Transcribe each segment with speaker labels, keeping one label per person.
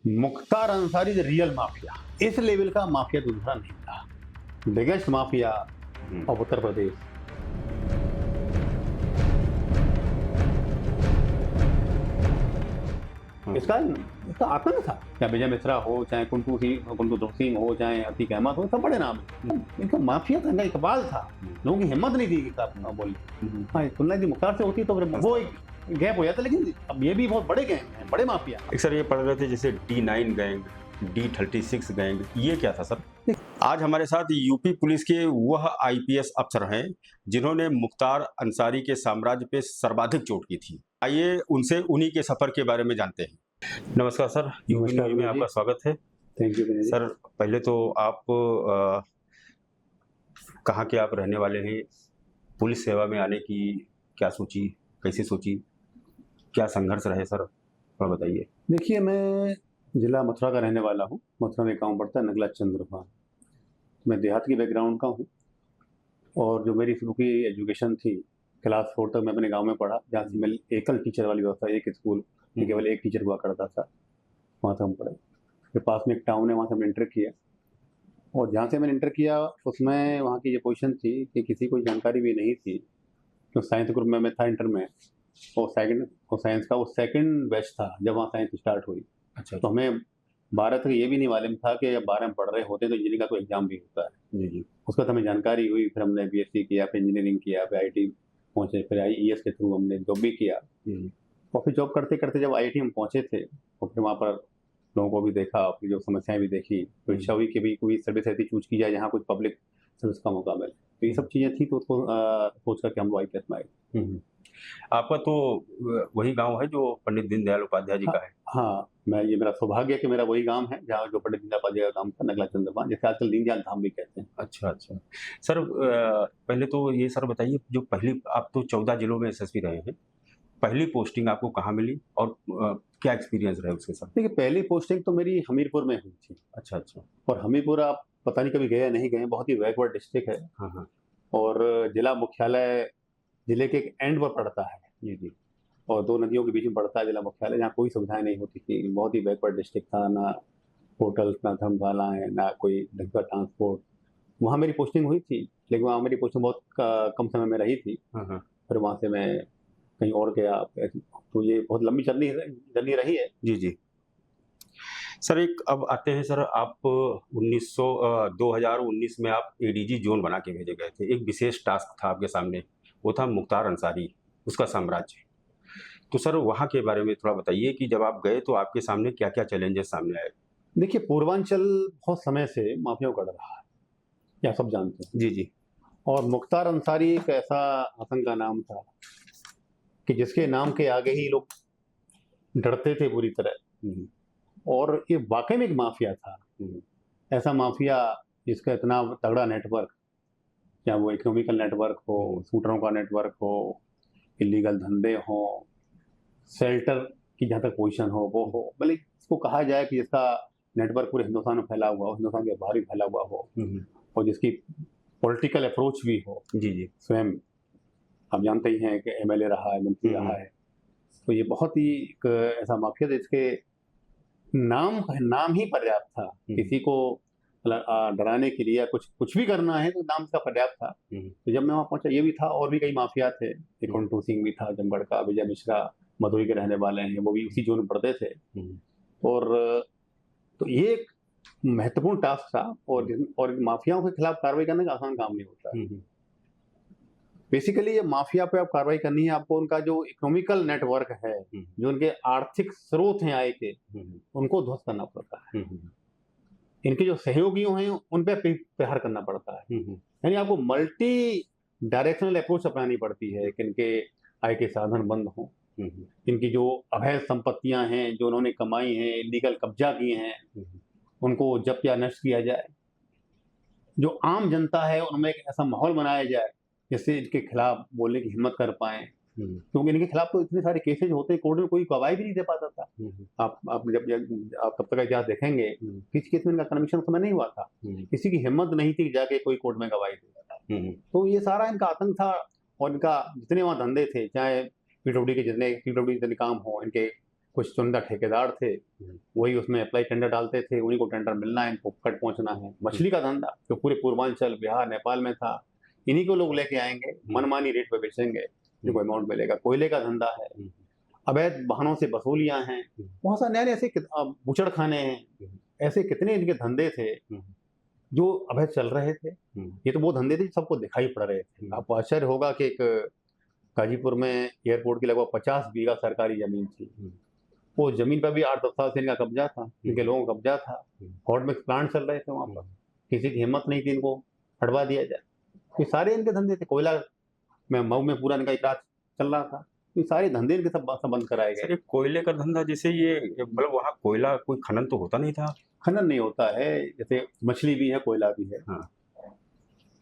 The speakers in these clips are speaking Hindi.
Speaker 1: Mukhtar Ansari the real mafia, इस लेवल का माफिया दूसरा नहीं था। Biggest mafia of Uttar Pradesh. इसका इसका आतंक था, चाहे विजय मिश्रा हो, चाहे कुंटू सिंह हो, चाहे अतीक अहमद हो, सब बड़े नाम है। इनका माफिया था, इनका इकबाल था। लोगों की हिम्मत नहीं थी कि बोली। हाँ, तुलना यदि मुख्तार से होती तो फिर वो एक गैप हो जाता, लेकिन अब ये भी बहुत बड़े गैंग हैं, बड़े माफिया।
Speaker 2: सर ये पढ़ रहे थे जैसे D9 गैंग, D36 गैंग, ये क्या था सर? आज हमारे साथ यूपी पुलिस के वह IPS अफसर हैं जिन्होंने मुख्तार अंसारी के साम्राज्य पे सर्वाधिक चोट की थी। आइए उनसे उन्हीं के सफर के बारे में जानते हैं। नमस्कार सर, यूपी न्यूज में आपका स्वागत है।
Speaker 1: थैंक यू
Speaker 2: सर, पहले तो आप कहाँ के आप रहने वाले हैं? पुलिस सेवा में आने की क्या सोची, कैसे सोची, क्या संघर्ष रहे सर, थोड़ा बताइए।
Speaker 1: देखिए, मैं जिला मथुरा का रहने वाला हूँ। मथुरा में गाँव पड़ता है नगला चंद्रभान। मैं देहात की बैकग्राउंड का हूँ और जो मेरी शुरू की एजुकेशन थी, क्लास 4 तक मैं अपने गांव में पढ़ा, जहाँ से मैं एकल टीचर वाली व्यवस्था, एक स्कूल में केवल एक टीचर हुआ करता था, वहाँ से हम पढ़े। फिर पास में एक टाउन है, वहाँ से हमने इंटर किया, और जहाँ से मैंने इंटर किया उसमें वहाँ की ये पोजीशन थी कि किसी को जानकारी भी नहीं थी। तो साइंस ग्रुप में मैं था इंटर में, और साइंस का वो सेकंड बैच था जब वहाँ साइंस स्टार्ट हुई।
Speaker 2: अच्छा,
Speaker 1: तो हमें 12 तक ये भी नहीं मालूम था कि जब 12 में पढ़ रहे होते तो इंजीनियरिंग का कोई एग्जाम भी होता है।
Speaker 2: जी जी।
Speaker 1: उसका तो हमें जानकारी हुई, फिर हमने BSc किया, फिर इंजीनियरिंग किया, फिर IIT पहुँचे, फिर IES के थ्रू हमने जॉब भी किया। और फिर जॉब करते करते जब IIT में पहुँचे थे, और फिर वहाँ पर लोगों को भी देखा, फिर जो समस्याएं भी देखी, तो इच्छा हुई कि भी कोई सर्विस ऐसी चूज की जाए जहाँ कुछ पब्लिक सर्विस का मौका मिले। तो ये सब चीज़ें थी, तो उसको सोच करके हम लोग IPS में आए।
Speaker 2: आपका तो वही गांव है जो पंडित दीनदयाल उपाध्याय जी का है?
Speaker 1: हाँ, ये मेरा सौभाग्य है कि मेरा वही गांव है जहाँ जो पंडित दीनदयाल उपाध्याय का गांव था, नगला चंद्रभान, जिसे आजकल दीनदयाल धाम भी कहते हैं।
Speaker 2: अच्छा अच्छा। सर पहले तो ये सर बताइए, जो पहली आप तो 14 जिलों में SSP रहे हैं, पहली पोस्टिंग आपको कहाँ मिली और क्या एक्सपीरियंस रहे उसके साथ?
Speaker 1: देखिए, पहली पोस्टिंग तो मेरी हमीरपुर में हुई थी।
Speaker 2: अच्छा अच्छा।
Speaker 1: और हमीरपुर आप पता नहीं कभी गए या नहीं गए, बहुत ही बैकवर्ड डिस्ट्रिक्ट है।
Speaker 2: हाँ हाँ।
Speaker 1: और जिला मुख्यालय जिले के एक एंड पर पड़ता है,
Speaker 2: जी जी।
Speaker 1: और 2 नदियों के बीच में पड़ता है जिला मुख्यालय, जहाँ कोई सुविधाएं नहीं होती थी। बहुत ही बैकवर्ड डिस्ट्रिक्ट था, ना होटल्स, ना धर्मशालाएं, ना कोई ढंग का ट्रांसपोर्ट। वहाँ मेरी पोस्टिंग हुई थी, लेकिन वहाँ मेरी पोस्टिंग बहुत कम समय में रही थी।
Speaker 2: हाँ हाँ।
Speaker 1: फिर वहाँ से मैं कहीं और गया। तो ये बहुत लंबी जर्नी रही है।
Speaker 2: जी जी। सर एक अब आते हैं सर, आप 2019 में आप ADG जोन बना के भेजे गए थे। एक विशेष टास्क था आपके सामने, वो था मुख्तार अंसारी, उसका साम्राज्य। तो सर वहाँ के बारे में थोड़ा बताइए कि जब आप गए तो आपके सामने क्या-क्या चैलेंजेस सामने आए?
Speaker 1: देखिए, पूर्वांचल बहुत समय से माफियाओं का डर रहा है, ये आप सब जानते हैं।
Speaker 2: जी, जी।
Speaker 1: और मुख्तार अंसारी एक ऐसा आतंक का नाम था कि जिसके नाम के आगे ही लोग डरते थे पूरी तरह।
Speaker 2: हुँ,
Speaker 1: और ये वाकई में एक माफिया था।
Speaker 2: हुँ,
Speaker 1: ऐसा माफिया जिसका इतना तगड़ा नेटवर्क, चाहे वो इकोनॉमिकल नेटवर्क हो, शूटरों का नेटवर्क हो, इलीगल धंधे हो, शेल्टर की जहाँ तक पोजीशन हो वो हो, भले इसको कहा जाए कि जिसका नेटवर्क पूरे हिंदुस्तान में फैला हुआ हो, हिंदुस्तान के बाहर भी फैला हुआ हो,
Speaker 2: हुँ,
Speaker 1: और जिसकी पॉलिटिकल अप्रोच भी हो।
Speaker 2: जी, जी।
Speaker 1: स्वयं आप जानते ही हैं कि MLA रहा है, मंत्री रहा है। तो ये बहुत ही एक ऐसा माफिया था, इसके नाम ही पर्याप्त था। किसी को डराने के लिए या कुछ भी करना है तो नाम का पर्याप्त था। तो जब मैं वहाँ पहुंचा, ये भी था, और भी कई माफिया थे। कुंटू सिंह भी था जमगढ़ का, विजय मिश्रा मधुई के रहने वाले हैं, वो भी उसी जोन में पढ़ते थे। और तो ये एक महत्वपूर्ण टास्क था, और माफियाओं के खिलाफ कार्रवाई करने का आसान काम नहीं होता। बेसिकली ये माफिया पे आप कार्रवाई करनी है, आपको उनका जो इकोनॉमिकल नेटवर्क है, जो उनके आर्थिक स्रोत हैं आय के, उनको ध्वस्त करना पड़ता है। इनके जो सहयोगियों हैं उन पे प्रहार करना पड़ता है। यानी आपको मल्टी डायरेक्शनल अप्रोच अपनानी पड़ती है कि इनके आय के साधन बंद हों, इनकी जो अवैध संपत्तियां हैं जो उन्होंने कमाई हैं, इलीगल कब्जा किए हैं, उनको जब्त या नष्ट किया जाए। जो आम जनता है उनमें एक ऐसा माहौल बनाया जाए जिससे इनके खिलाफ बोलने की हिम्मत कर पाए, क्योंकि इनके खिलाफ तो इतने सारे केसेज होते हैं, कोर्ट में कोई गवाही भी नहीं दे पाता था। आप जब आप तब तक का इतिहास देखेंगे, किस केस में इनका कन्विक्शन समय नहीं हुआ था, किसी की हिम्मत नहीं थी कि जाके कोई कोर्ट में गवाही दे। तो ये सारा इनका आतंक था। और इनका जितने वहाँ धंधे थे, चाहे PWD के जितने काम हो, इनके कुछ चुनिंदा ठेकेदार थे, वही उसमें अप्लाई टेंडर डालते थे, उन्हीं को टेंडर मिलना है, इनको कट पहुंचना है। मछली का धंधा जो पूरे पूर्वांचल, बिहार, नेपाल में था, इन्हीं को लोग लेके आएंगे, मनमानी रेट पे बेचेंगे, जिनको अमाउंट मिलेगा। कोयले का धंधा है, अवैध वाहनों से वसूलियां हैं, बहुत सारे नए ऐसे बुचड़ खाने हैं, ऐसे कितने इनके धंधे थे जो अवैध चल रहे थे। ये तो वो धंधे थे सबको दिखाई पड़ रहे थे। आपको आश्चर्य होगा कि एक गाजीपुर में एयरपोर्ट की लगभग 50 बीघा सरकारी जमीन थी। वो जमीन पर भी 8-10 साल से इनका कब्जा था, इनके लोगों का कब्जा था। हॉट मिक्स प्लांट चल रहे थे वहां पर, किसी की हिम्मत नहीं थी इनको हटवा दिया जाए। ये सारे इनके धंधे थे। कोयला में मऊ में पूरा इनका इकरार चल रहा था, ये सारे धंधे इनके सब बंद कराए गए।
Speaker 2: कोयले का धंधा, जैसे ये मतलब वहाँ कोयला कोई खनन तो होता नहीं था?
Speaker 1: खनन नहीं होता है, जैसे मछली भी है, कोयला भी है।
Speaker 2: हाँ।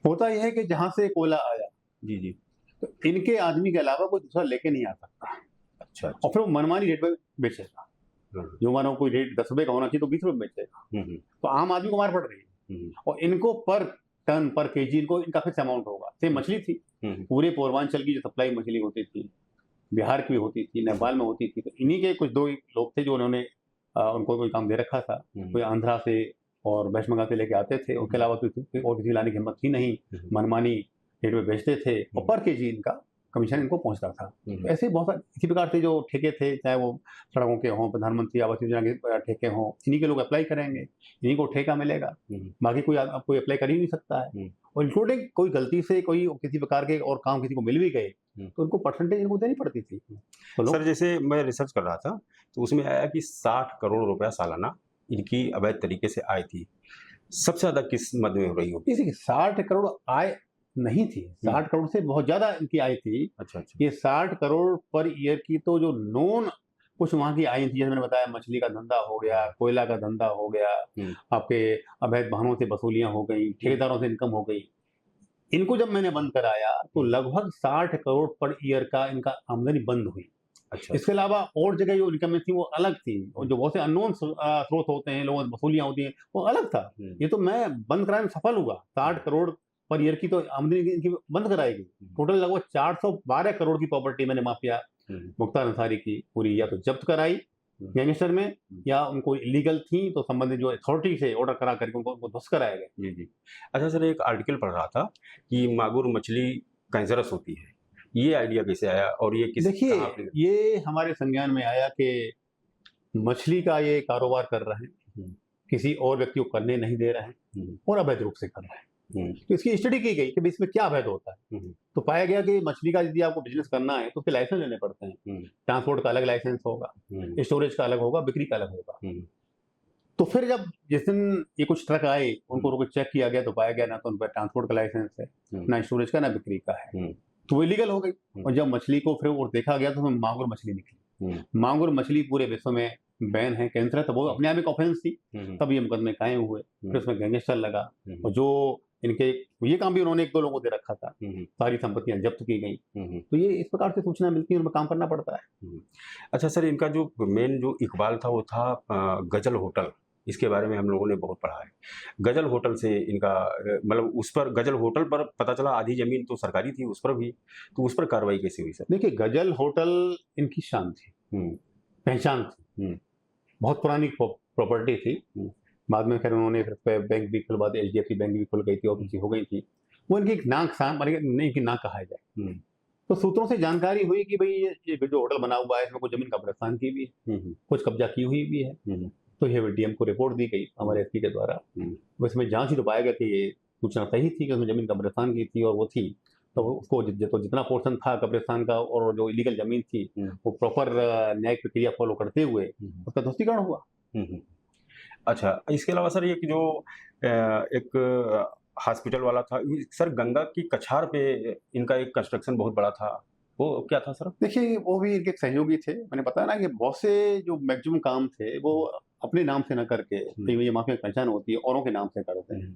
Speaker 1: होता यह है कि जहां से कोयला आया,
Speaker 2: जी जी,
Speaker 1: तो इनके आदमी के अलावा कोई दूसरा लेके नहीं आ सकता।
Speaker 2: अच्छा।
Speaker 1: और फिर वो मनमानी रेट पे बेचेगा। जो मानो कोई रेट 10 रुपए का होना चाहिए तो 20 रुपए बेचेगा। तो आम आदमी को मार पड़ रही है। और इनको पर टन, पर केजी इनको इनका फिक्स अमाउंट होगा। सेम मछली थी, पूरे पूर्वांचल की जो सप्लाई मछली होती थी, बिहार की भी होती थी, नेपाल में होती थी, तो इन्हीं के कुछ 2 लोग थे जो उन्होंने उनको कोई काम दे रखा था। कोई आंध्रा से और वेस्ट बंगाल से लेके आते थे, उसके अलावा और किसी लाने की हिम्मत थी नहीं, मनमानी रेट में बेचते थे और पर केजी इनका कमीशन इनको पहुंचता था। तो ऐसे बहुत सारे इसी प्रकार से जो ठेके थे, चाहे वो सड़कों के हों, प्रधानमंत्री आवास योजना के ठेके हों, इन्हीं के लोग अप्लाई करेंगे, इन्हीं को ठेका मिलेगा। बाकी कोई अप्लाई कर ही नहीं सकता है। और इंक्लूडिंग कोई गलती से कोई किसी प्रकार के और काम किसी को मिल भी गए तो उनको परसेंटेज इनको देनी पड़ती थी।
Speaker 2: तो सर, जैसे मैं रिसर्च कर रहा था तो उसमें आया कि 60 करोड़ रुपया सालाना इनकी अवैध तरीके से आय थी। सबसे ज्यादा किस मद में हो रही होगी?
Speaker 1: 60 करोड़ आय नहीं थी, 60 करोड़ से बहुत ज्यादा इनकी आय थी।
Speaker 2: अच्छा।
Speaker 1: ये 60 करोड़ पर ईयर की तो जो नॉन कुछ वहां की आय थी, जैसे मैंने बताया, मछली का धंधा हो गया, कोयला का धंधा हो गया, आपके अवैध वाहनों से वसूलियां हो गई, ठेकेदारों से इनकम हो गई। इनको जब मैंने बंद कराया तो लगभग 60 करोड़ पर ईयर का इनका आमदनी बंद हुई।
Speaker 2: अच्छा।
Speaker 1: इसके अलावा और जगह जो इनकम थी वो अलग थी, और जो बहुत से अननोन स्रोत होते हैं, लोगों से वसूलियां होती हैं, वो अलग था। ये तो मैं बंद कराने में सफल हुआ। 60 करोड़ पर ईयर की तो आमदनी इनकी बंद कराएगी। टोटल लगभग 412 करोड़ की प्रॉपर्टी मैंने माफिया मुख्तार अंसारी की पूरी या तो जब्त कराई गैंगस्टर में, या उनको इलीगल थी तो संबंधित जो अथॉरिटी से ऑर्डर करा करके उनको ध्वस्त कराया गया।
Speaker 2: जी जी। अच्छा सर, एक आर्टिकल पढ़ रहा था कि मागुर मछली कैंसरस होती है, ये आइडिया कैसे आया और ये किस?
Speaker 1: देखिए, ये हमारे संज्ञान में आया कि मछली का ये कारोबार कर रहे हैं, किसी और व्यक्ति को करने नहीं दे रहे हैं और अवैध रूप से कर रहे हैं। तो इसकी स्टडी की गई कि इसमें क्या अवैध होता है। तो पाया गया कि मछली का यदि आपको बिजनेस करना है तो उसके लाइसेंस लेने पड़ते हैं। ट्रांसपोर्ट का अलग लाइसेंस होगा, स्टोरेज का अलग होगा, बिक्री का अलग होगा। तो फिर जब जिस दिन ये कुछ ट्रक आए, उनको रोक चेक किया गया तो पाया गया ना तो उन पर ट्रांसपोर्ट का लाइसेंस है, ना स्टोरेज का, ना बिक्री का है, तो वो इलीगल हो गई। और जब मछली को फिर और देखा गया तो उसमें मांगुर मछली निकली। मांगुर मछली पूरे विश्व में बैन है, कैंसर है, तो वो अपने आप एक ऑफेंस थी, तब ये मुकदमे कायम हुए। फिर उसमें गैंगस्टर लगा, और जो इनके ये काम भी उन्होंने 1-2 लोगों को दे रखा था, सारी संपत्तियां जब्त की गई। तो ये इस प्रकार से सूचना मिलती है, उनमें काम करना पड़ता है।
Speaker 2: अच्छा सर, इनका जो मेन जो इकबाल था वो था गजल होटल। इसके बारे में हम लोगों ने बहुत पढ़ा है। गजल होटल से इनका मतलब उस पर, गजल होटल पर पता चला आधी जमीन तो सरकारी थी, उस पर भी, तो उस पर कार्रवाई कैसे हुई सर?
Speaker 1: देखिए, गजल होटल इनकी शान थी, पहचान थी, बहुत पुरानी प्रॉपर्टी थी। बाद में फिर उन्होंने बैंक भी खुलवा दी, HDFC बैंक भी खुल गई थी, और हो गई थी। वो इनकी एक नाक नहीं कि ना कहा जाए। तो सूत्रों से जानकारी हुई कि भाई ये जो होटल बना हुआ है इसमें कुछ जमीन कब्रिस्तान की भी है, कुछ कब्जा की हुई भी है। तो ये DM को रिपोर्ट दी गई हमारे SP के द्वारा। उसमें जांच ही तो पाया गया कि ये सूचना सही थी कि उसमें जमीन कब्रिस्तान की थी, और वो थी तो उसको जितना पोर्शन था कब्रिस्तान का और जो इलीगल जमीन थी, वो प्रॉपर न्यायिक प्रक्रिया फॉलो करते हुए उसका ध्वस्तीकरण हुआ।
Speaker 2: अच्छा, इसके अलावा सर एक जो एक हॉस्पिटल वाला था सर, गंगा की कछार पे इनका एक कंस्ट्रक्शन बहुत बड़ा था, वो क्या था सर?
Speaker 1: देखिए, वो भी इनके सहयोगी थे। मैंने बताया ना कि बहुत से जो मैक्सिमम काम थे वो अपने नाम से न करके, ये माफिया की पहचान होती है, औरों के नाम से करते हैं।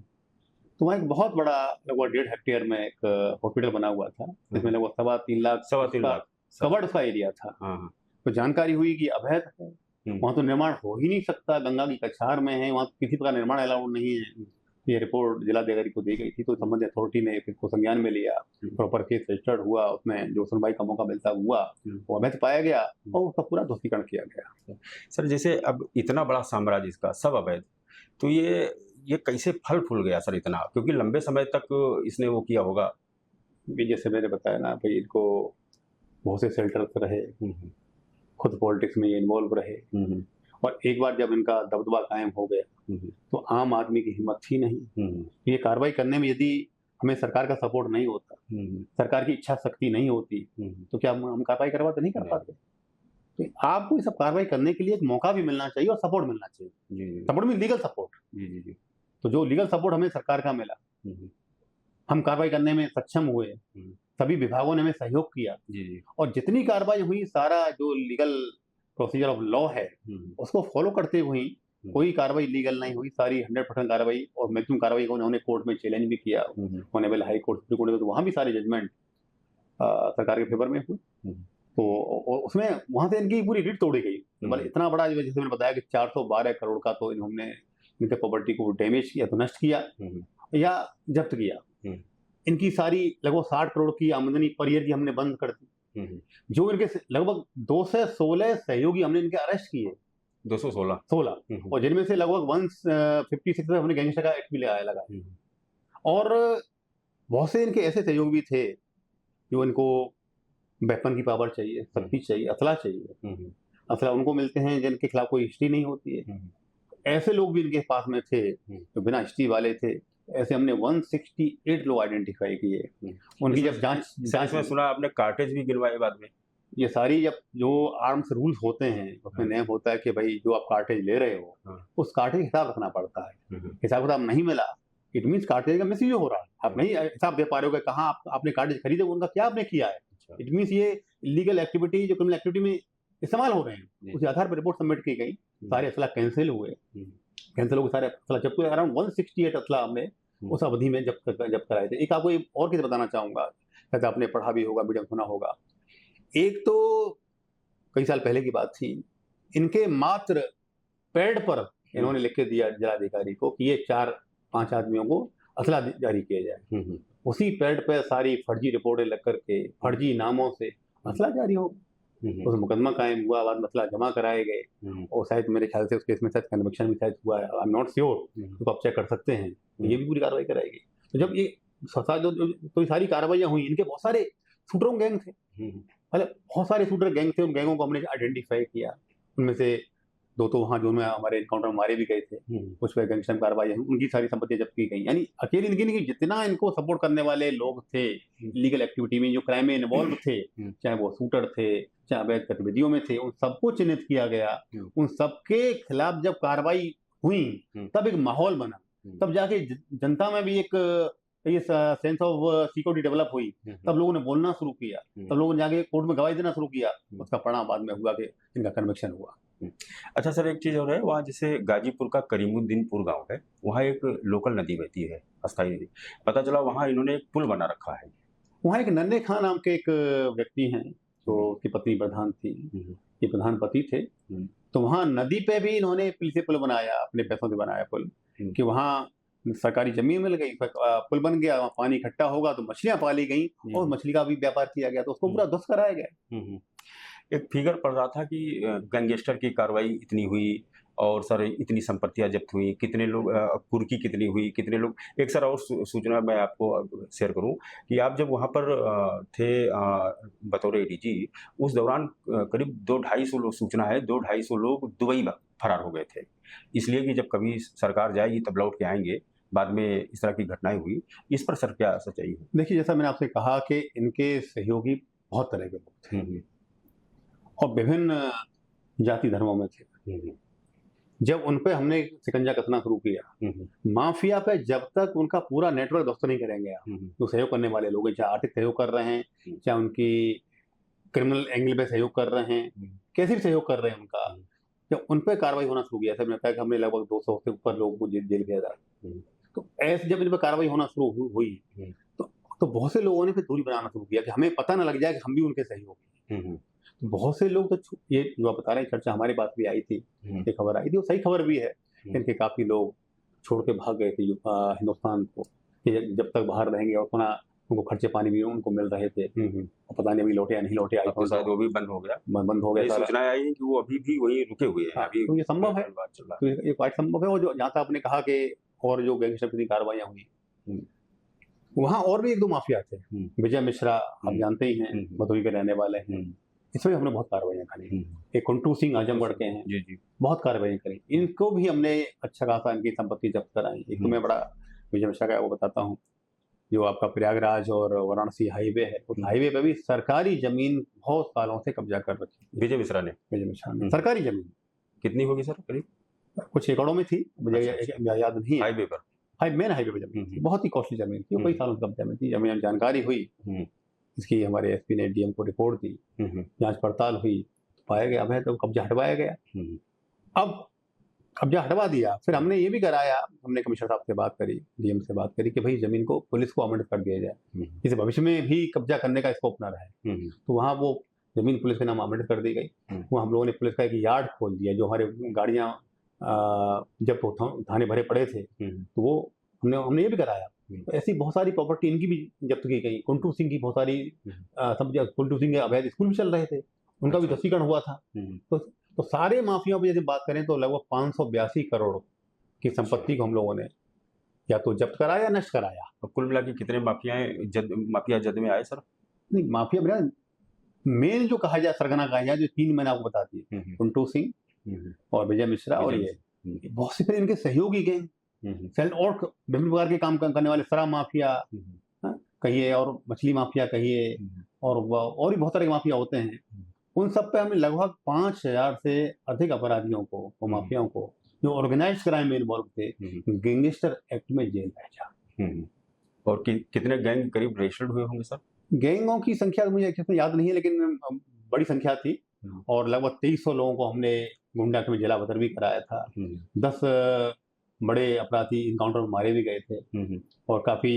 Speaker 1: तो वहाँ एक बहुत बड़ा लगभग 1.5 हेक्टेयर में एक हॉस्पिटल बना हुआ था, जिसमें लगभग 3.25 लाख कवर्ड का एरिया था। तो जानकारी हुई कि अवैध है, वहां तो निर्माण हो ही नहीं सकता, गंगा की कछार में है, वहां किसी प्रकार निर्माण अलाउड नहीं है। ये रिपोर्ट जिलाधिकारी को दी गई थी, तो संबंधित अथॉरिटी ने इसको संज्ञान में लिया, प्रॉपर केस रजिस्टर्ड हुआ, उसमें जो सुनवाई का मौका मिलता हुआ वो अवैध पाया गया और उसका पूरा ध्वस्तीकरण किया गया।
Speaker 2: सर जैसे अब इतना बड़ा साम्राज्य इसका सब अवैध, तो ये कैसे फल फूल गया सर इतना, क्योंकि लंबे समय तक इसने वो किया होगा।
Speaker 1: कि जैसे मैंने बताया ना भाई, इनको बहुत से शेल्टर्स रहे, खुद पॉलिटिक्स में ये इन्वॉल्व रहे, और एक बार जब इनका दबदबा कायम हो गया तो आम आदमी की हिम्मत थी नहीं। ये कार्रवाई करने में यदि हमें सरकार का सपोर्ट नहीं होता, सरकार की इच्छा शक्ति नहीं होती, तो क्या हम कार्रवाई करवाते नहीं कर पाते। तो आपको ये सब कार्रवाई करने के लिए एक मौका भी मिलना चाहिए और सपोर्ट मिलना चाहिए। सपोर्ट में लीगल सपोर्ट, तो जो लीगल सपोर्ट हमें सरकार का मिला, हम कार्रवाई करने में सक्षम हुए, सभी विभागों ने हमें सहयोग किया, और जितनी कार्रवाई हुई, सारा जो लीगल प्रोसीजर ऑफ लॉ है उसको फॉलो करते हुए कोई कार्रवाई लीगल नहीं हुई। सारी 100% कार्रवाई, और मैक्सिमम कार्रवाई को उन्होंने कोर्ट में चैलेंज भी किया, honourable high court, supreme court में, तो वहाँ भी सारे जजमेंट सरकार के फेवर में हुए। तो उसमें वहाँ से इनकी पूरी रीट तोड़ी गई। मतलब इतना बड़ा, जैसे मैंने बताया कि 412 करोड़ का तो इन्होंने इनके प्रॉपर्टी को डैमेज किया, तो नष्ट किया या जब्त किया। इनकी सारी लगभग 60 करोड़ की आमदनी पर ईयर की हमने बंद कर दी। जो इनके लगभग 216 सहयोगी हमने इनके अरेस्ट किए, 216, और जिनमें से लगभग 156 में हमने गैंगस्टर का एक्ट भी लगा। और बहुत से इनके ऐसे सहयोगी भी थे जो इनको वेपन की पावर चाहिए, सब चीज चाहिए, असला चाहिए, असला उनको मिलते हैं जिनके खिलाफ कोई हिस्ट्री नहीं होती है। ऐसे लोग भी इनके पास में थे जो बिना हिस्ट्री वाले थे। ऐसे हमने 168 लोग आइडेंटिफाई किए। उनकी जब जांच
Speaker 2: में सुना आपने कार्टेज भी गिनवाए बाद में।
Speaker 1: ये सारी, जब जो आर्म्स रूल्स होते हैं उसमें नेम होता है कि भाई जो आप कार्टेज ले रहे हो उस कार्टेज का हिसाब रखना पड़ता है। हिसाब किताब नहीं मिला, इट मीन्स कार्टेज का मिसयूज हो रहा है। आप नहीं हिसाब दे पा रहे हो कि कहाँ आपने कार्टेज खरीदे, उनका क्या आपने किया है। इट मीन्स ये इलीगल एक्टिविटी, जो क्रिमिनल एक्टिविटी में इस्तेमाल हो रहे हैं, उस आधार पर रिपोर्ट सबमिट की गई। सारे असला कैंसिल हुए, कैंसिल हो गए सारे असला, जबकि अराउंड 168 असला हमने उस अवधि में जब कराए थे। एक आपको और किसी बताना चाहूंगा, शायद आपने पढ़ा भी होगा, मीडिया सुना होगा। एक तो कई साल पहले की बात थी, इनके मात्र पैड पर इन्होंने लिख के दिया जिलाधिकारी को कि ये 4-5 आदमियों को असला जारी किया जाए। उसी पैड पर सारी फर्जी रिपोर्टें लग करके फर्जी नामों से असला जारी हो, उस मुकदमा कायम हुआ, बाद मसला जमा कराए गए, और शायद मेरे ख्याल से उस केस में शायद कन्विक्शन भी शायद हुआ है, आई एम नॉट श्योर, तो आप चेक कर सकते हैं। ये भी पूरी कार्रवाई कराएगी। तो जब ये तो सारी कार्रवाइयाँ हुई, इनके बहुत सारे शूटरों गैंग थे, मतलब बहुत सारे शूटर गैंग थे। उन गैंगों को हमने आइडेंटिफाई किया, उनमें से 2 तो वहाँ जो में हमारे एनकाउंटर मारे भी गए थे, कुछ पे गैंगस्टर कार्रवाई, उनकी सारी संपत्ति जब्त की गई। यानी अकेले इनकी नहीं, जितना इनको सपोर्ट करने वाले लोग थे लीगल एक्टिविटी में, जो क्राइम में इन्वॉल्व थे, चाहे वो शूटर थे, चाहे अवैध गतिविधियों में थे, उन सबको चिन्हित किया गया। उन सबके खिलाफ जब कार्रवाई हुई तब एक माहौल बना, तब जाके जनता में भी एक ये सेंस ऑफ सिक्योरिटी डेवलप हुई। तब लोगों ने बोलना शुरू किया, तब लोगों ने जाके कोर्ट में गवाही देना शुरू किया। उसका परिणाम बाद में हुआ कि इनका कन्विक्शन हुआ।
Speaker 2: अच्छा सर, एक चीज और है, वहाँ जैसे गाजीपुर का करीमुद्दीनपुर गांव है, वहाँ एक लोकल नदी बहती है, अस्थायी नदी। पता चला वहाँ इन्होंने एक पुल बना रखा है।
Speaker 1: वहाँ एक नन्हे खां नाम के एक व्यक्ति हैं, तो उसकी पत्नी प्रधान थी, ये प्रधान पति थे। तो वहाँ नदी पे भी इन्होंने पुल बनाया, अपने पैसों से बनाया पुल, कि वहाँ सरकारी जमीन मिल गई, पुल बन गया, वहाँ पानी इकट्ठा होगा तो मछलियां पाली गई और मछली का भी व्यापार किया गया, तो उसको पूरा ध्वस्त कराया गया।
Speaker 2: एक फिगर पढ़ रहा था कि गैंगस्टर की कार्रवाई इतनी हुई और सर इतनी संपत्तियां जब्त हुई, कितने लोग, कुर्की कितनी हुई, कितने लोग। एक सर और सूचना मैं आपको शेयर करूं कि आप जब वहां पर थे बतौर एडीजी, उस दौरान करीब 200-250 लोग, सूचना है 200-250 लोग दुबई फरार हो गए थे। इसलिए कि जब कभी सरकार जाएगी तब लौट के आएंगे। बाद में इस तरह की घटनाएं हुई, इस पर सर क्या सच्चाई है?
Speaker 1: देखिए, जैसा मैंने आपसे कहा कि इनके सहयोगी बहुत तरह के लोग थे और विभिन्न जाति धर्मों में थे। जब उन पे हमने शिकंजा कसना शुरू किया, माफिया पे जब तक उनका पूरा नेटवर्क ध्वस्त नहीं करेंगे, जो सहयोग करने वाले लोग हैं, चाहे आर्थिक सहयोग कर रहे हैं, चाहे उनकी क्रिमिनल एंगल पे सहयोग कर रहे हैं, कैसे भी सहयोग कर रहे हैं उनका, जब उन पर कार्रवाई होना शुरू किया, मैंने कहा कि हमने लगभग 200 से ऊपर लोगों को जेल भेजा। तो ऐसे जब इन पर कार्रवाई होना शुरू हुई तो बहुत से लोगों ने फिर दूरी बनाना शुरू किया कि हमें पता न लग जाए कि हम भी उनके सहयोगी हैं। तो बहुत से लोग, तो ये जो आप बता रहे हैं, चर्चा हमारे पास भी आई थी, ये खबर आई थी, वो सही खबर भी है। इनके काफी लोग छोड़ के भाग गए थे हिंदुस्तान को, कि जब तक बाहर रहेंगे और अपना उनको खर्चे पानी भी उनको मिल रहे थे, और पता नहीं अभी लौटे या नहीं लौटे,
Speaker 2: अब तो शायद वो भी बंद हो गया,
Speaker 1: बंद हो गया
Speaker 2: ये
Speaker 1: सारा।
Speaker 2: सूचनाएं आई हैं कि वो अभी भी वहीं रुके हुए हैं।
Speaker 1: हाँ,
Speaker 2: अभी
Speaker 1: तो ये संभव है,
Speaker 2: बात चल रहा
Speaker 1: तो ये बात संभव है। और जो जहाँ तक आपने कहा कि और जो गैंगस्टर की कार्रवाइयाँ हुई, वहाँ और भी एक दो माफिया थे। विजय मिश्रा आप जानते ही हैं, भदोही के रहने वाले हैं, इसमें हमने बहुत कार्रवाइयाँ करी। एक कुंटू सिंह आजमगढ़ के हैं,
Speaker 2: जी जी,
Speaker 1: बहुत कार्रवाइयाँ करी, इनको भी हमने अच्छा खासा इनकी संपत्ति जब्त कराई। एक तो मैं बड़ा विजय मिश्रा का वो बताता हूँ, जो आपका प्रयागराज और वाराणसी हाईवे है, उस हाईवे पे भी सरकारी जमीन बहुत सालों से कब्जा कर रखी।
Speaker 2: विजय मिश्रा ने
Speaker 1: सरकारी जमीन
Speaker 2: कितनी होगी सर करीब?
Speaker 1: कुछ एकड़ों में थी, मुझे याद नहीं है।
Speaker 2: हाईवे पर,
Speaker 1: मेन हाईवे पे जमीन थी, बहुत ही कॉस्टली जमीन थी, वो कई सालों से कब्जा में थी। जब जानकारी हुई इसकी, हमारे एसपी ने डीएम को रिपोर्ट दी, जांच पड़ताल हुई, पाया गया अवैध, तो कब्जा हटवाया गया। अब कब्जा हटवा दिया, फिर हमने ये भी कराया, हमने कमिश्नर साहब से बात करी, डीएम से बात करी कि भाई जमीन को पुलिस को आवंटित कर दिया जाए, इसे भविष्य में भी कब्जा करने का स्कोप न रहे। तो वहाँ वो जमीन पुलिस के नाम आवंटित कर दी गई। वो हम लोगों ने पुलिस का एक यार्ड खोल दिया, जो हमारे गाड़ियाँ जब थाने भरे पड़े थे, तो वो हमने ये भी कराया। तो ऐसी बहुत सारी प्रॉपर्टी इनकी भी जब्त की गई। कुंटू सिंह की बहुत सारी कुंटू सिंह के अवैध स्कूल भी चल रहे थे, उनका भी दस्तीकरण हुआ था। तो सारे माफियाओं पर यदि बात करें तो लगभग 582 करोड़ की संपत्ति को हम लोगों ने या तो जब्त कराया या नष्ट कराया।
Speaker 2: और कुल मिला के कितने माफिया जद में आए सर?
Speaker 1: नहीं, माफिया मेन जो कहा जाए, सरगना कहा जाए, जो 3 मैंने आपको बता दिए, कुंटू सिंह और विजय मिश्रा, और ये बहुत से फिर इनके सहयोगी गए और विभिन्न प्रकार के काम करने वाले, शराब माफिया कहिए और मछली माफिया कहिए, और भी बहुत सारे माफिया होते हैं। उन सब पे हमने लगभग 5000 से अधिक अपराधियों को, वो माफियाओं को, जो ऑर्गेनाइज क्राइम में इन्वॉल्व थे, गैंगस्टर एक्ट में जेल भेजा।
Speaker 2: और कितने गैंग करीब रजिस्टर्ड हुए होंगे सर?
Speaker 1: गैंगों की संख्या मुझे याद नहीं है, लेकिन बड़ी संख्या थी। और लगभग 2300 लोगों को हमने गुंडा में जिला बदर भी कराया था। 10 बड़े अपराधी इनकाउंटर में मारे भी गए थे, और काफी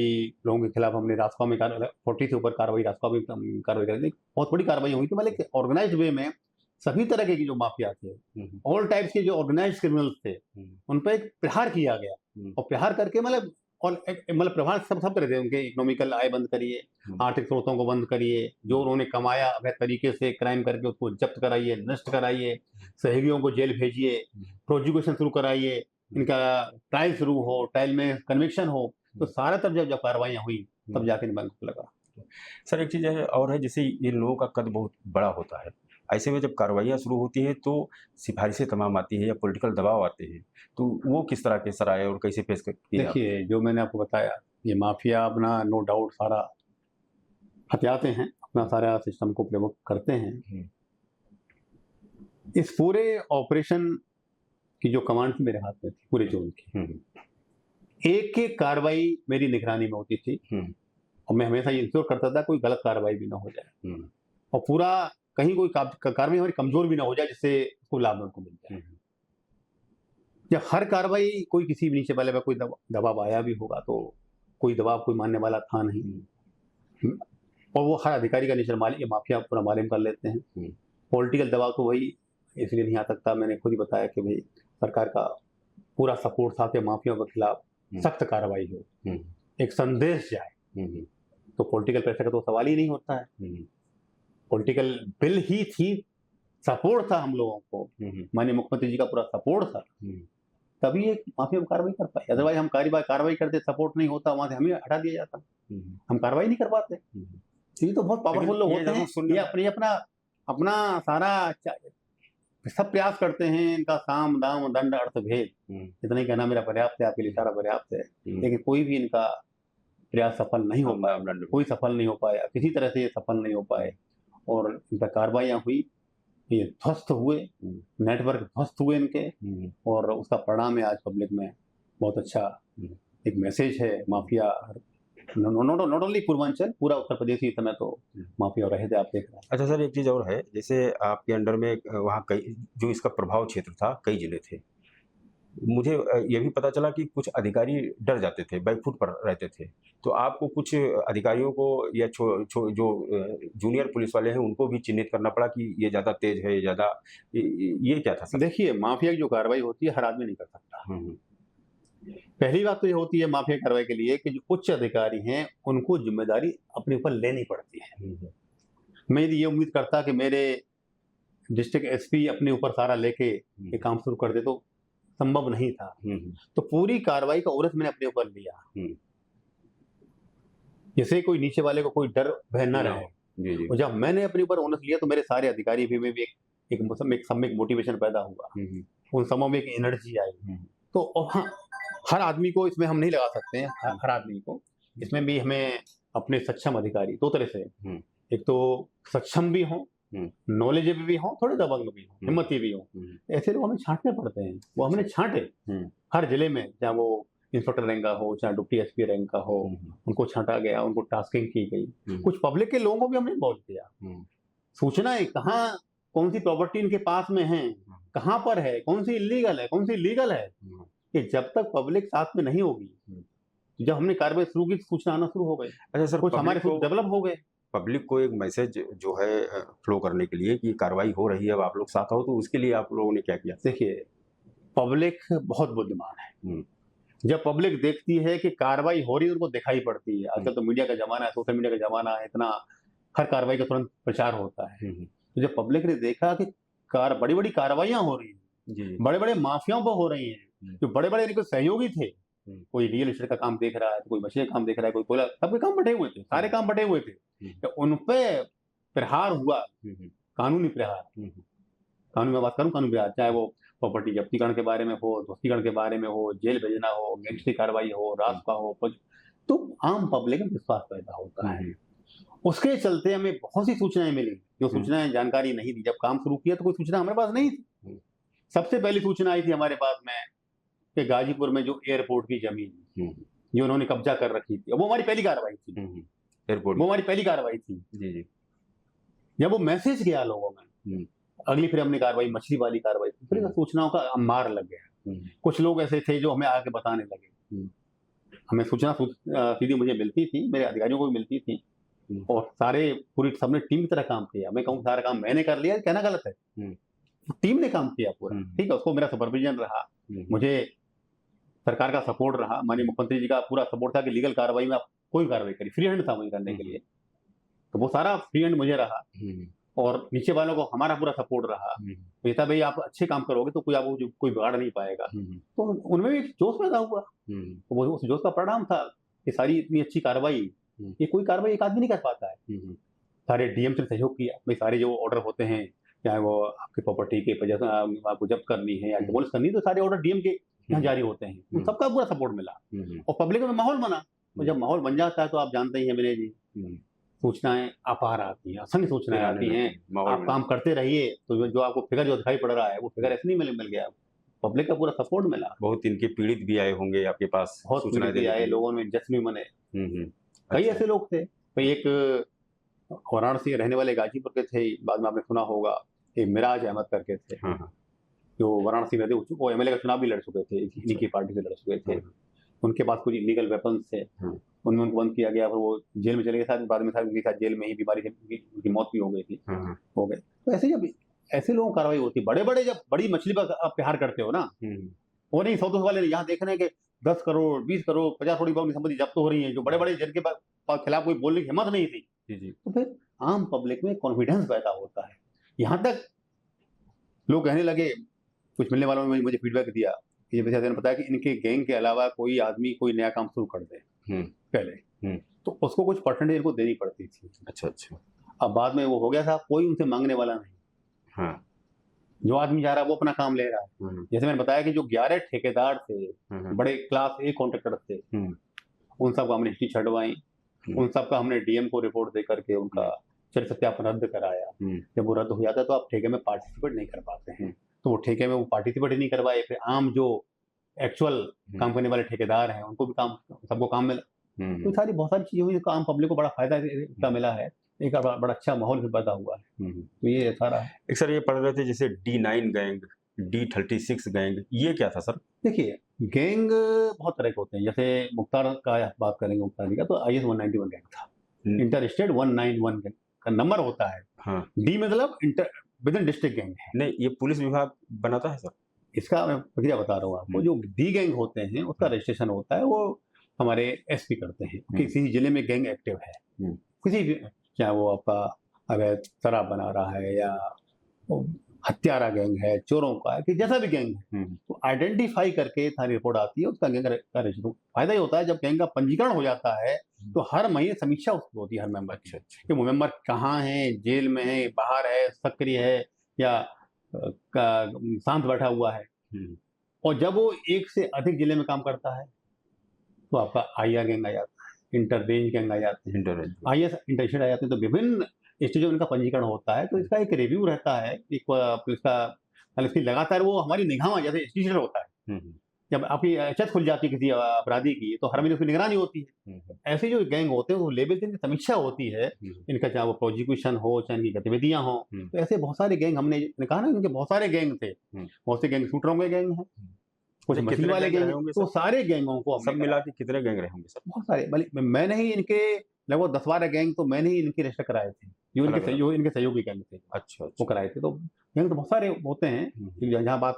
Speaker 1: लोगों के खिलाफ हमने रास्ता में 40 से ऊपर कार्रवाई, रास्ता में कार्रवाई करी थी। बहुत बड़ी कार्रवाई हुई थी। मतलब ऑर्गेनाइज वे में सभी तरह के जो माफिया थे, ऑल टाइप्स के जो ऑर्गेनाइज क्रिमिनल्स थे, उन पर एक प्रहार किया गया। और प्रहार करके मतलब प्रभाव सब करे थे। उनके इकोनॉमिकल आय बंद करिए, आर्थिक स्रोतों को बंद करिए, जो उन्होंने कमाया अवैध तरीके से क्राइम करके उसको जब्त कराइए, नष्ट कराइए, सहयोगियों को जेल भेजिए, प्रोसिक्यूशन शुरू कराइए, इनका ट्रायल शुरू हो, ट्रायल में कन्विक्शन हो। तो सारा तब जब कार्रवाइयाँ हुई, तब जाके बैंक को लगा।
Speaker 2: सर एक चीज़ है और है, जैसे इन लोगों का कद बहुत बड़ा होता है, ऐसे में जब कार्रवाइयाँ शुरू होती हैं तो सिफारिशें तमाम आती हैं या पॉलिटिकल दबाव आते हैं, तो वो किस तरह के सर आए और कैसे फेस किए?
Speaker 1: देखिए, जो मैंने आपको बताया, ये माफिया अपना नो डाउट सारा हथियाते हैं, अपना सारा सिस्टम को प्रयोग करते हैं। इस पूरे ऑपरेशन की जो कमांड मेरे हाथ में थी, पूरे जोन की, एक एक कार्रवाई मेरी निगरानी में होती थी, और मैं हमेशा ये इंश्योर करता था कोई गलत कार्रवाई भी ना हो जाए, और पूरा कहीं कोई कार्रवाई हमारी कमजोर भी ना हो जाए, जिससे उसको लाभ उनको मिल जाए। जब हर कार्रवाई कोई किसी भी नीचे वाले पर कोई दबाव आया भी होगा, तो कोई दबाव कोई मानने वाला था नहीं, और वो हर अधिकारी का नेचर ये माफिया पूरा मालूम कर लेते हैं। पॉलिटिकल दबाव तो वही इसलिए नहीं आ सकता, मैंने खुद ही बताया कि भाई सरकार का पूरा सपोर्ट था कि माफियाओं के खिलाफ सख्त कार्रवाई हो, एक संदेश जाए। तो पॉलिटिकल प्रेशर का तो सवाल ही नहीं होता है। पॉलिटिकल बिल ही थी, सपोर्ट था हम लोगों को, माननीय मुख्यमंत्री जी का पूरा सपोर्ट था, तभी एक माफिया में कार्रवाई कर पाए। अदरवाइज हम कार्रवाई करते, सपोर्ट नहीं होता, वहां से हमें हटा दिया जाता, हम कार्रवाई नहीं कर पाते। ये तो बहुत पावरफुल लोग होते हैं, ये अपना सारा सब प्रयास करते हैं, इनका साम दाम दंड अर्थ भेद, इतना ही कहना मेरा पर्याप्त है, आपके लिए सारा पर्याप्त है। लेकिन कोई भी इनका प्रयास सफल नहीं हो पाया, कोई सफल नहीं हो पाया, किसी तरह से ये सफल नहीं हो पाए, और इन पर कार्रवाइयाँ हुई, ये ध्वस्त हुए, नेटवर्क ध्वस्त हुए इनके, और उसका परिणाम है आज पब्लिक में बहुत अच्छा एक मैसेज है। माफिया नॉट ओनली पूर्वांचल, पूरा उत्तर प्रदेश ही समय तो माफिया रहे थे, आप देख रहे हैं।
Speaker 2: अच्छा सर, एक चीज़ और है, जैसे आपके अंडर में वहाँ कई जो इसका प्रभाव क्षेत्र था, कई जिले थे, मुझे ये भी पता चला कि कुछ अधिकारी डर जाते थे, बैकफुट पर रहते थे, तो आपको कुछ अधिकारियों को या जो जूनियर पुलिस वाले हैं उनको भी चिन्हित करना पड़ा कि ये ज़्यादा तेज है, ये क्या था सर?
Speaker 1: देखिए, माफिया की जो कार्रवाई होती है हर आदमी नहीं कर सकता, पहली बात तो ये होती है माफिया कार्रवाई के लिए कि जो उच्च अधिकारी हैं उनको जिम्मेदारी अपने ऊपर लेनी पड़ती है। मैं यदि ये उम्मीद करता कि मेरे डिस्ट्रिक्ट एसपी अपने ऊपर सारा लेके ये काम शुरू कर दे तो संभव नहीं था। तो पूरी कार्रवाई का ओरस मैंने अपने ऊपर लिया, जैसे कोई नीचे वाले को कोई डर भय न रहे। और जब मैंने अपने ऊपर ओनस लिया तो मेरे सारे अधिकारी भी में भी एक सब में एक मोटिवेशन पैदा हुआ, उन सबों में एक एनर्जी आई। तो हाँ, हर आदमी को इसमें हम नहीं लगा सकते हैं, हर आदमी को इसमें भी हमें अपने सक्षम अधिकारी दो तरह से, एक तो सक्षम भी हों, नॉलेजेबल भी हों, थोड़े दबंग भी हों, हिम्मती भी हों, ऐसे लोग हमें छांटने पड़ते हैं। वो हमने छांटे हर जिले में, चाहे वो इंस्पेक्टर रैंक का हो चाहे डिप्टी एसपी रैंक का हो, उनको छांटा गया, उनको टास्किंग की गई। कुछ पब्लिक के लोगों को भी हमने इन्वॉल्व किया, सूचनाएं कहाँ कौन सी प्रॉपर्टी इनके पास में है, कहाँ पर है, कौन सी इलीगल है, कौन सी लीगल है, कि जब तक पब्लिक साथ में नहीं होगी, जब हमने कार्रवाई शुरू की सूचना आना शुरू हो गई।
Speaker 2: अच्छा सर,
Speaker 1: कुछ हमारे डेवलप हो गए।
Speaker 2: पब्लिक को एक मैसेज जो है फ्लो करने के लिए कि कार्रवाई हो रही है, अब आप लोग साथ आओ, तो उसके लिए आप लोगों ने क्या किया?
Speaker 1: देखिए, पब्लिक बहुत बुद्धिमान है। जब पब्लिक देखती है कि कार्रवाई हो रही है, उनको दिखाई पड़ती है। आजकल तो मीडिया का जमाना है, सोशल मीडिया का जमाना है, इतना हर कार्रवाई का तुरंत प्रचार होता है। तो जब पब्लिक ने देखा कि बड़ी बड़ी कार्रवाइयां हो रही हैं, बड़े बड़े माफियाओं पर हो रही हैं, जो बड़े बड़े इनके सहयोगी थे, कोई रियल एस्टेट का काम देख रहा है, कोई मछली का काम देख रहा है, कोई कोयला, सबके काम बटे हुए थे, सारे काम बटे हुए थे, तो उन पे प्रहार हुआ, कानूनी प्रहार। कानून में बात करूं, कानूनी प्रहार, चाहे वो प्रॉपर्टी जब्तीकरण के बारे में हो, ध्वस्तीकरण के बारे में हो, जेल भेजना हो, गैंगस्टर कार्रवाई हो, रास्ता हो, तो आम पब्लिक में विश्वास पैदा होता है। उसके चलते हमें बहुत सी सूचनाएं मिली, जो सूचनाएं जानकारी नहीं थी। जब काम शुरू किया तो कोई सूचना हमारे पास नहीं थी। सबसे पहली सूचना आई थी हमारे पास में कि गाजीपुर में जो एयरपोर्ट की जमीन जो उन्होंने कब्जा कर रखी थी, वो हमारी पहली कार्रवाई थी। एयरपोर्ट, वो हमारी पहली कार्रवाई थी। जी। जब वो मैसेज गया लोगों में, अगली फिर हमने कार्रवाई, मछली वाली कार्रवाई, फिर सूचनाओं का अंबार लग गया। कुछ लोग ऐसे थे जो हमें आके बताने लगे। हमें सूचना सीधी मुझे मिलती थी, मेरे अधिकारियों को भी मिलती थी, और सारे पूरी सबने टीम की तरह काम किया। मैं कहूँ सारा काम मैंने कर लिया, कहना गलत है, टीम ने काम किया पूरा। ठीक है, उसको मेरा सुपरविजन रहा, मुझे सरकार का सपोर्ट रहा, माननीय मुख्यमंत्री जी का पूरा सपोर्ट था कि लीगल कार्रवाई में आप कोई कार्रवाई करी, फ्री हैंड था वही करने के लिए, तो वो सारा फ्री हैंड मुझे रहा। और नीचे वालों को हमारा पूरा सपोर्ट रहा। तो था भाई आप अच्छे काम करोगे तो कोई आपको कोई बिगाड़ नहीं पाएगा। तो उनमें भी जोश पैदा हुआ। तो वो उस जोश का परिणाम था कि सारी इतनी अच्छी कार्रवाई, ये कोई कार्रवाई एक आदमी नहीं कर पाता है। सारे डीएम से सहयोग किया, भाई सारे जो ऑर्डर होते हैं, चाहे वो आपकी प्रॉपर्टी के वजह आपको जब्त करनी है या डिमोलिश करनी है, तो सारे ऑर्डर डीएम के यहाँ जारी होते हैं, उन सबका पूरा सपोर्ट मिला और पब्लिक में माहौल बना। तो जब माहौल बन जाता है तो आप जानते ही हैं विनय जी, सूचनाएं अपार आती हैं, असंख्य सूचनाएं आती हैं। आप काम करते रहिए तो जो आपको फिगर जो दिखाई पड़ रहा है वो फिगर ऐसे नहीं मिल गया, पब्लिक का पूरा सपोर्ट मिला।
Speaker 2: बहुत इनके पीड़ित भी आए होंगे आपके पास,
Speaker 1: बहुत सूचनाएं भी आए, लोगों में जश्न भी मने। कई ऐसे लोग थे, भाई एक वाराणसी के रहने वाले गाजीपुर के थे, बाद में आपने सुना होगा, एक मिराज अहमद करके थे, जो वाराणसी में थे, वो एमएलए का चुनाव भी लड़ चुके थे, इन्हीं की पार्टी से लड़ चुके थे। उनके पास कुछ इलीगल वेपन्स थे, उनमें उनको बंद किया गया, फिर वो जेल में चले गए। बाद में उनके साथ जेल में ही बीमारी से उनकी मौत भी हो गई थी, हो गए। तो ऐसे जब ऐसे लोगों की कार्रवाई होती, बड़े बड़े जब बड़ी मछली पर आप प्रहार करते हो ना, वो नहीं 100-200 वाले यहाँ देख रहे हैं कि 10 करोड़ 20 करोड़ 50 करोड़ की संपत्ति जब्त हो रही है, जो बड़े बड़े जिनके खिलाफ कोई बोलने की हिम्मत नहीं थी। तो फिर आम पब्लिक में कॉन्फिडेंस पैदा होता है। यहाँ तक लोग कहने लगे, कुछ मिलने वालों ने मुझे फीडबैक दिया कि जैसे बताया कि इनके गैंग के अलावा कोई आदमी कोई नया काम शुरू कर दे पहले, तो उसको कुछ परसेंटेज इनको देनी पड़ती थी। अच्छा। अब बाद में वो हो गया था, कोई उनसे मांगने वाला नहीं। जो आदमी जा रहा है वो अपना काम ले रहा है। जैसे मैंने बताया कि जो 11 ठेकेदार थे, बड़े क्लास ए कॉन्ट्रैक्टर थे, उन सबको हमने हिस्ट्री छटवाई, उन सबका हमने डीएम को रिपोर्ट दे करके उनका चरित्र सत्यापन रद्द कराया। जब वो रद्द हो जाता है तो आप ठेके में पार्टिसिपेट नहीं कर पाते हैं, तो वो ठेके में वो पार्टिसिपेट ही नहीं करवाए। फिर आम जो एक्चुअल काम करने वाले ठेकेदार हैं उनको भी काम, सबको काम मिला। तो सारी बहुत सारी चीजें हुई, आम पब्लिक को बड़ा फायदा इसका मिला है, एक बड़ा अच्छा माहौल भी पैदा हुआ है। तो ये सारा है।
Speaker 2: एक सर ये पढ़ रहे थे जैसे D9 गैंग, D36 गैंग, ये क्या था सर?
Speaker 1: देखिए, गैंग बहुत तरह के होते हैं। जैसे मुख्तार का बात करेंगे, मुख्तार जी का, तो IS 191 गैंग था, इंटर स्टेट 191 गैंग का नंबर होता है। डी मतलब inter with in district gang है।
Speaker 2: नहीं, ये पुलिस विभाग बनाता है सर?
Speaker 1: इसका मैं प्रक्रिया बता रहा हूँ आपको। जो डी गैंग होते हैं उसका रजिस्ट्रेशन होता है, वो हमारे एसपी करते हैं। किसी जिले में गैंग एक्टिव है, किसी भी, क्या वो आपका अवैध शराब बना रहा है या हत्यारा गैंग है, चोरों का है, कि जैसा भी गैंग है, तो आइडेंटिफाई करके थाने रिपोर्ट आती है, उसका गैंग का रजिस्टर। फायदा ये होता है जब गैंग का पंजीकरण हो जाता है तो हर महीने समीक्षा उसकी होती है हर मेंबर की, कि वो मेंबर कहाँ है, जेल में है, बाहर है, सक्रिय है या शांत बैठा हुआ है। और जब वो एक से अधिक जिले में काम करता है तो आपका आईआर गैंग आ जाता है, इंटर रेंज गैंग आ जाते हैं, आईएस इंटरनेशनल आ जाते हैं। तो विभिन्न स्टेजों में इनका पंजीकरण होता है, तो इसका एक रिव्यू रहता है, एक पुलिस का, मतलब इसकी लगातार वो हमारी निगाह में, जैसे इंस्टीट्यूशन होता है, जब आपकी चेक खुल जाती है किसी अपराधी की तो हर महीने उसकी निगरानी होती है। ऐसे जो गैंग होते हैं वो लेवल से इनकी समीक्षा होती है, इनका चाहे वो प्रोजिक्यूशन हो, चाहे इनकी गतिविधियां हो। तो ऐसे बहुत सारे गैंग, हमने कहा ना, इनके बहुत सारे गैंग थे, बहुत से गैंग शूटरों के गैंग हैं, कुछ मछली वाले गैंग होंगे। तो सारे गैंगों को
Speaker 2: सब मिला के कितने गैंग रहे होंगे सर?
Speaker 1: बहुत सारे, मैंने ही इनके लगभग 10-12 गैंग तो मैंने ही इनके रजिस्टर कराए थे, जो इनके सहयोगी गैंग थे। अच्छा, वो कराए थे। तो गैंग तो बहुत सारे होते हैं। जहाँ बात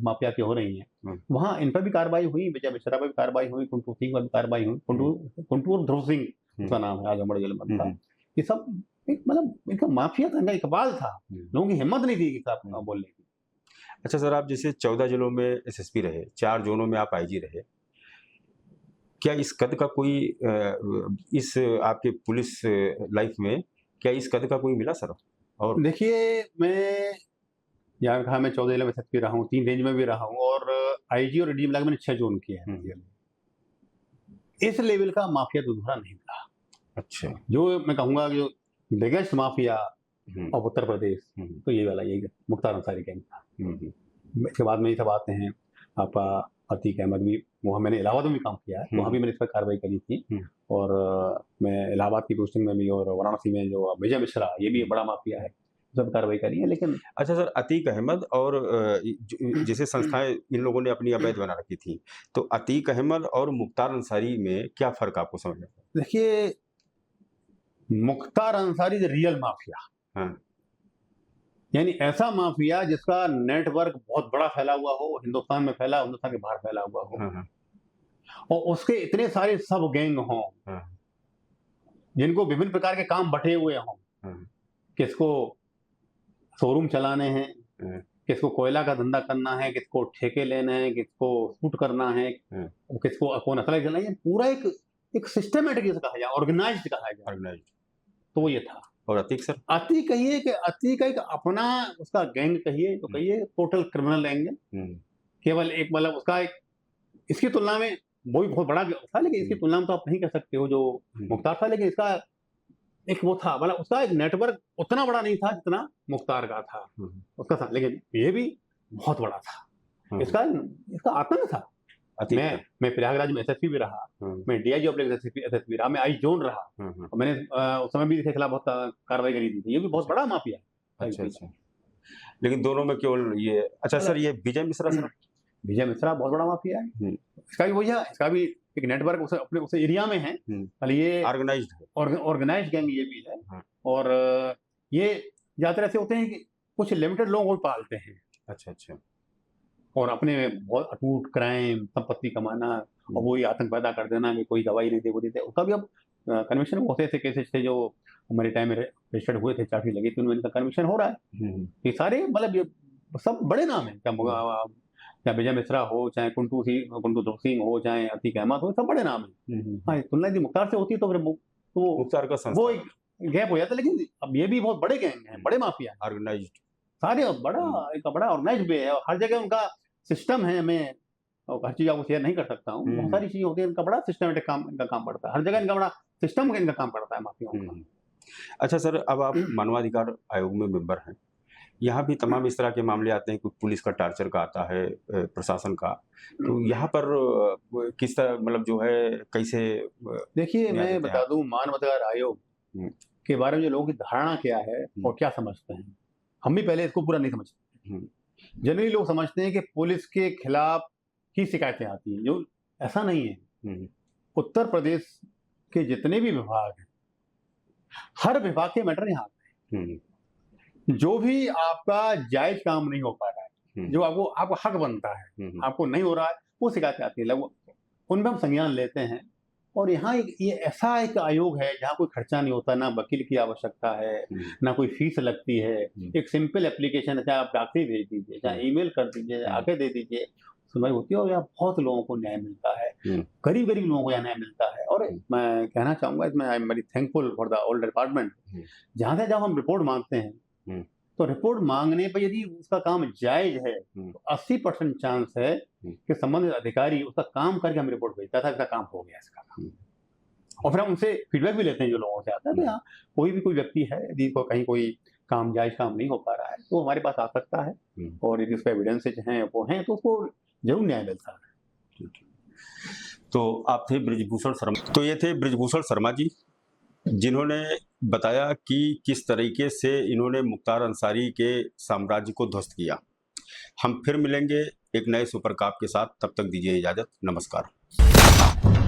Speaker 1: माफिया की हो रही है वहाँ इन पर भी कार्रवाई हुई, विजय मिश्रा पर भी कार्रवाई हुई, कुंटू सिंह पर भी कार्रवाई हुई। कुंटूर ध्रुव सिंह उसका नाम है, आजमगढ़ जेल में था। ये सब मतलब इनका माफिया था, इनका इकबाल था, लोगों की हिम्मत नहीं थी बोलने की।
Speaker 2: अच्छा सर, आप जैसे 14 जिलों में एसएसपी रहे, 4 जोनों में आप आईजी रहे, क्या इस कद का कोई इस आपके पुलिस लाइफ में क्या इस कद का कोई मिला सर? और
Speaker 1: देखिए, मैं यहाँ कहा, मैं 14 जिले में एसएसपी रहा हूँ, 3 रेंज में भी रहा हूँ, और आईजी और एडीजी मिला मैंने 6 जोन किए हैं। इस लेवल का माफिया तो दूसरा नहीं था। अच्छा, जो मैं कहूँगा जो biggest mafia of Uttar Pradesh, तो ये वाला यही मुख्तार अंसारी गैंग था। इसके बाद में ये सब आते हैं, आपका अतीक अहमद भी, वहाँ मैंने इलाहाबाद में भी काम किया है, वहाँ भी मैंने इस पर कार्रवाई करी थी। और मैं इलाहाबाद की पोस्टिंग में भी, और वाराणसी में जो विजय मिश्रा, ये भी बड़ा माफिया है, सब कार्रवाई करी है। लेकिन
Speaker 2: अच्छा सर, अतीक अहमद और जैसे संस्थाएं इन लोगों ने अपनी अवैध बना रखी थी, तो अतीक अहमद और मुख्तार अंसारी में क्या फर्क आपको समझ में?
Speaker 1: देखिए, Mukhtar Ansari the real mafia, यानी ऐसा माफिया जिसका नेटवर्क बहुत बड़ा फैला हुआ हो, हिंदुस्तान में फैला, हिंदुस्तान के बाहर फैला हुआ हो, और उसके इतने सारे सब गैंग हों, जिनको विभिन्न प्रकार के काम बटे हुए हों। किसको शोरूम चलाने हैं, किसको कोयला का धंधा करना है, किसको ठेके लेने हैं, किसको शूट करना है, किसको कौन असला चलना है, पूरा एक सिस्टमेटिक कहा जाए, ऑर्गेनाइज्ड कहा जाए, तो वो ये था। और अतीक सर? अतीक कहिए कि अतीक का एक अपना उसका गैंग कहिए तो कहिए, टोटल क्रिमिनल गैंग है। केवल एक, मतलब उसका एक, इसकी तुलना में वो भी बहुत बड़ा था, लेकिन इसकी तुलना में तो आप नहीं कह सकते हो जो मुख्तार था। लेकिन इसका एक वो था, मतलब उसका एक नेटवर्क उतना बड़ा नहीं था जितना मुख्तार का था, उसका था, लेकिन ये भी बहुत बड़ा था। इसका आतंक था। मैं प्रयागराज में एसएसपी भी रहा, मैं डीआईजी एसएसपी रहा, मैं आई जोन रहा, और मैंने उस समय भी इसके खिलाफ बहुत कार्रवाई करी थी। ये भी बहुत बड़ा माफिया है। अच्छा,
Speaker 2: लेकिन दोनों में केवल ये। अच्छा सर, ये विजय मिश्रा सर?
Speaker 1: विजय मिश्रा बहुत बड़ा माफिया है। इसका भी वही है, इसका भी एक नेटवर्क अपने उस एरिया में है, ये ऑर्गेनाइज्ड गैंग ये भी है। और ये ज्यादातर ऐसे होते हैं कि कुछ लिमिटेड लोग वो पालते हैं। अच्छा, और अपने बहुत अटूट क्राइम, संपत्ति कमाना, और वही आतंक पैदा कर देना कि कोई दवाई नहीं दे, वो देते। उसका भी अब कन्विक्शन होते थे, केसेस थे जो हमारे टाइम में रजिस्टर्ड हुए थे, चार्ज लगी थी, उनमें इनका कन्विक्शन हो रहा है। ये सारे, मतलब ये सब बड़े नाम है, चाहे विजय मिश्रा हो, चाहे कुंटू ध्रुव सिंह हो, चाहे अतीक अहमद हो, सब बड़े नाम है। हाँ, तुलना यदि मुख्तार से होती तो फिर मुख्तार का वो एक गैप हो जाता। लेकिन अब ये भी बहुत बड़े गैंग हैं, बड़े माफिया, ऑर्गेनाइज्ड, सारे बड़ा ऑर्गेनाइज्ड भी है, और हर जगह उनका सिस्टम है। मैं हर चीज आपको शेयर नहीं कर सकता हूँ, बहुत सारी चीजें होती है, इनका बड़ा सिस्टमेटिक काम, इनका काम पड़ता है, हर जगह इनका बड़ा सिस्टम इनका काम पड़ता है माफियाओं का।
Speaker 2: अच्छा सर, अब आप मानवाधिकार आयोग में मेंबर हैं, यहाँ भी तमाम इस तरह के मामले आते हैं, कुछ पुलिस का टार्चर का आता है, प्रशासन का, तो यहाँ पर किस तरह, मतलब जो है कैसे?
Speaker 1: देखिए, मैं बता दूं, मानवाधिकार आयोग के बारे में जो लोगों की धारणा क्या है और क्या समझते हैं, हम भी पहले इसको पूरा नहीं समझते। जनरली लोग समझते हैं कि पुलिस के खिलाफ ही शिकायतें आती हैं, जो ऐसा नहीं है। उत्तर प्रदेश के जितने भी विभाग हैं, हर विभाग के मैटर यहाँ आते हैं। जो भी आपका जायज काम नहीं हो पा रहा है, जो आपको हक बनता है, आपको नहीं हो रहा है, वो शिकायतें आती है, लगभग उनमें हम संज्ञान लेते हैं। और यहाँ ये ऐसा एक आयोग है जहाँ कोई खर्चा नहीं होता, ना वकील की आवश्यकता है, ना कोई फीस लगती है। एक सिंपल एप्लीकेशन है, चाहे आप डाक से भेज दीजिए, चाहे ईमेल कर दीजिए, आके दे दीजिए, सुनवाई होती है और यहाँ बहुत लोगों को न्याय मिलता है, गरीब लोगों को यहाँ न्याय मिलता है। और मैं कहना चाहूंगा इसमें I am very thankful for the all department. जहाँ से जब हम रिपोर्ट मांगते हैं तो रिपोर्ट मांगने पर यदि उसका काम जायज है तो 80% चांस है कि संबंधित अधिकारी उसका काम करके हम रिपोर्ट भेजता था, इसका काम हो गया, इसका काम। और फिर हम उनसे फीडबैक भी लेते हैं जो लोगों से आता है। तो यहाँ कोई व्यक्ति है यदि कहीं कोई काम जायज काम नहीं हो पा रहा है तो हमारे पास आ सकता है, और यदि उसका एविडेंसेज हैं वो हैं तो उसको जरूर न्याय मिलता है।
Speaker 2: तो आप थे बृजभूषण शर्मा। तो ये थे बृजभूषण शर्मा जी, जिन्होंने बताया कि किस तरीके से इन्होंने मुख्तार अंसारी के साम्राज्य को ध्वस्त किया। हम फिर मिलेंगे एक नए सुपर कप के साथ, तब तक दीजिए इजाजत, नमस्कार।